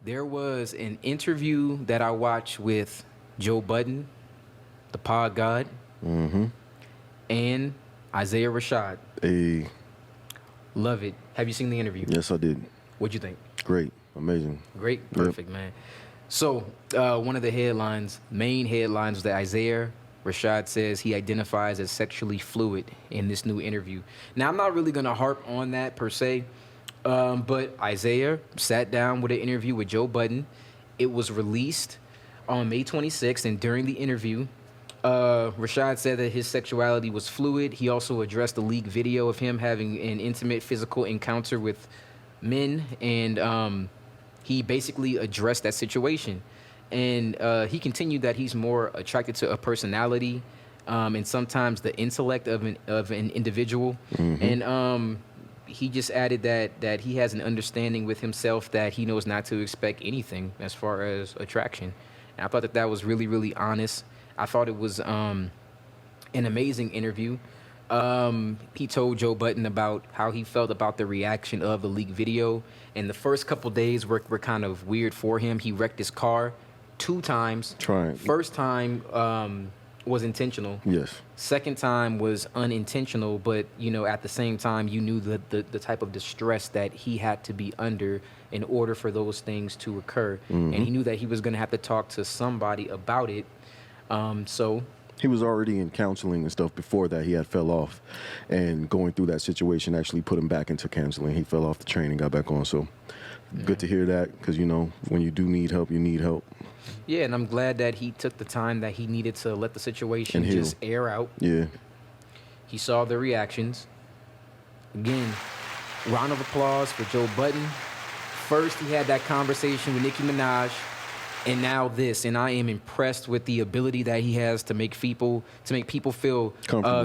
There was an interview that I watched with Joe Budden, the pod god, and Isiah Rashad. Hey, Love it. Have you seen the interview? yes, I did. What'd you think? Great, amazing. Great, perfect, man. So, one of the main headlines, was that Isiah Rashad says he identifies as sexually fluid in this new interview. Now, I'm not really going to harp on that per se, but Isiah sat down with an interview with Joe Budden. It was released on May 26th, and during the interview, Rashad said that his sexuality was fluid. He also addressed the leaked video of him having an intimate physical encounter with men, and he basically addressed that situation. And he continued that he's more attracted to a personality and sometimes the intellect of an individual. And he just added that he has an understanding with himself that he knows not to expect anything as far as attraction. And I thought that was really, really honest. I thought it was an amazing interview. He told Joe Budden about how he felt about the reaction of the leaked video. And the first couple days were kind of weird for him. He wrecked his car 2 times. First time was intentional. Yes. Second time was unintentional, but at the same time, you knew the type of distress that he had to be under in order for those things to occur. And he knew that he was going to have to talk to somebody about it. So he was already in counseling and stuff before that. He had fell off, and going through that situation actually put him back into counseling. He fell off the train and got back on. So good to hear that, because when you do need help, you need help. Yeah, and I'm glad that he took the time that he needed to let the situation just air out. Yeah. He saw the reactions. Again, round of applause for Joe Budden. First, he had that conversation with Nicki Minaj, and now this. And I am impressed with the ability that he has to make people feel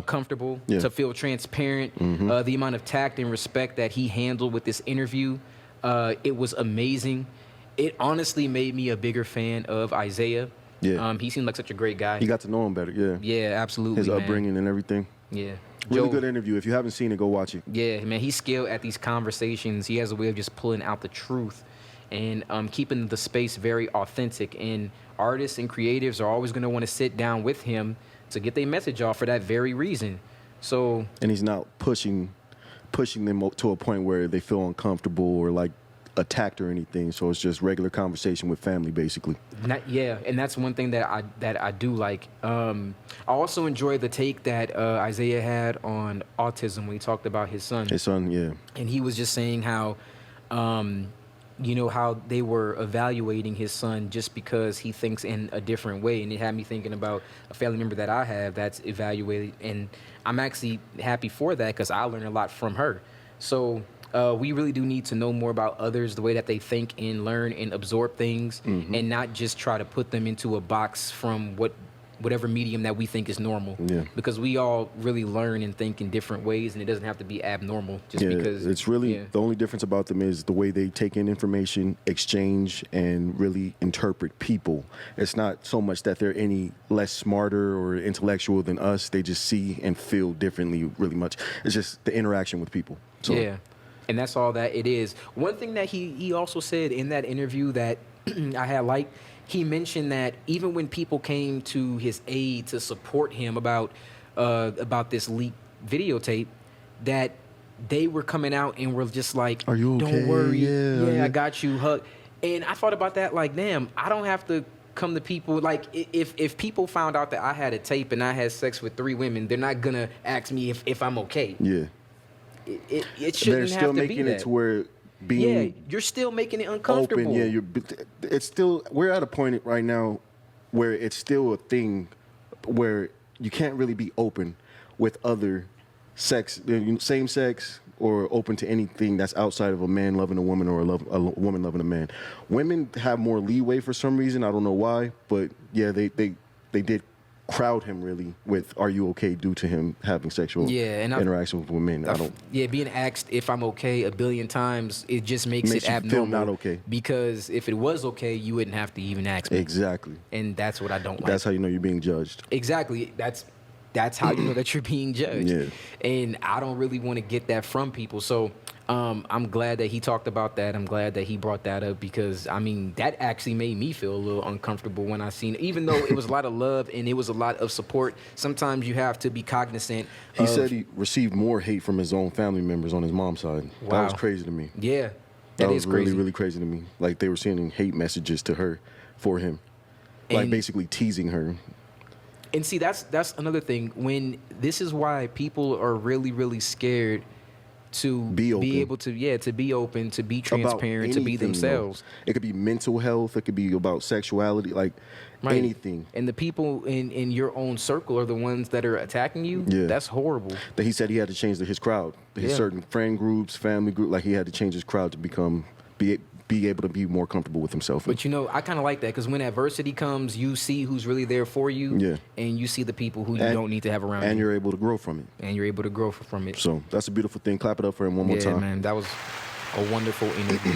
comfortable, to feel transparent. The amount of tact and respect that he handled with this interview, it was amazing. It honestly made me a bigger fan of Isiah. Yeah. He seemed like such a great guy. You got to know him better, yeah. Yeah, absolutely, his upbringing and everything. Yeah. Really good interview. If you haven't seen it, go watch it. Yeah, man, he's skilled at these conversations. He has a way of just pulling out the truth and keeping the space very authentic. And artists and creatives are always going to want to sit down with him to get their message off for that very reason. So, and he's not pushing them to a point where they feel uncomfortable or like attacked or anything. So it's just regular conversation with family, basically. And that's one thing that I do like. I also enjoyed the take that Isiah had on autism when he talked about his son. His son, yeah. And he was just saying how, how they were evaluating his son just because he thinks in a different way. And it had me thinking about a family member that I have that's evaluated. And I'm actually happy for that because I learned a lot from her. So we really do need to know more about others, the way that they think and learn and absorb things, and not just try to put them into a box from whatever medium that we think is normal. Yeah. Because we all really learn and think in different ways, and it doesn't have to be abnormal just because. It's really the only difference about them is the way they take in information, exchange, and really interpret people. It's not so much that they're any less smarter or intellectual than us. They just see and feel differently really much. It's just the interaction with people. So, yeah. And that's all that it is. One thing that he also said in that interview that I had liked, he mentioned that even when people came to his aid to support him about this leaked videotape, that they were coming out and were just like, "Are you okay? Don't worry, Yeah, I got you, hug." And I thought about that, like, damn, I don't have to come to people like if people found out that I had a tape and I had sex with 3 women, they're not gonna ask me if I'm okay. Yeah. It shouldn't have to be that. They're still making it to where being you're still making it uncomfortable. open, it's still, we're at a point right now where it's still a thing where you can't really be open with other sex, same sex, or open to anything that's outside of a man loving a woman or a woman loving a man. Women have more leeway for some reason. I don't know why, but yeah, they did crowd him really with "Are you okay?" due to him having sexual interaction with women. Being asked if I'm okay a billion times, it just makes it abnormal. Feel not okay. Because if it was okay, you wouldn't have to even ask me. Exactly. And that's what I don't like. That's how you know you're being judged. Exactly. That's how you know that you're being judged. Yeah. And I don't really want to get that from people. So I'm glad that he talked about that. I'm glad that he brought that up because, I mean, that actually made me feel a little uncomfortable when I seen it. Even though it was a lot of love and it was a lot of support, sometimes you have to be cognizant He of, said he received more hate from his own family members on his mom's side. That Wow. was crazy to me. yeah, That is was really, crazy. really crazy to me. Like they were sending hate messages to her for him, like And- basically teasing her. And see, that's another thing. When this is why people are really, really scared to Be open. able to be open, to be transparent, to be anything, themselves. though. It could be mental health. It could be about sexuality, like Right. anything. And the people in your own circle are the ones that are attacking you. Yeah. That's horrible. That he said he had to change his crowd, his Yeah. certain friend groups, family group. Like he had to change his crowd to be able to be more comfortable with himself. But you know, I kind of like that because when adversity comes, you see who's really there for you. Yeah. And you see the people who you And- don't need to have around and you. you're able to grow from it. And you're able to grow from it. So that's a beautiful thing. Clap it up for him one more Yeah, time. man, that was a wonderful interview.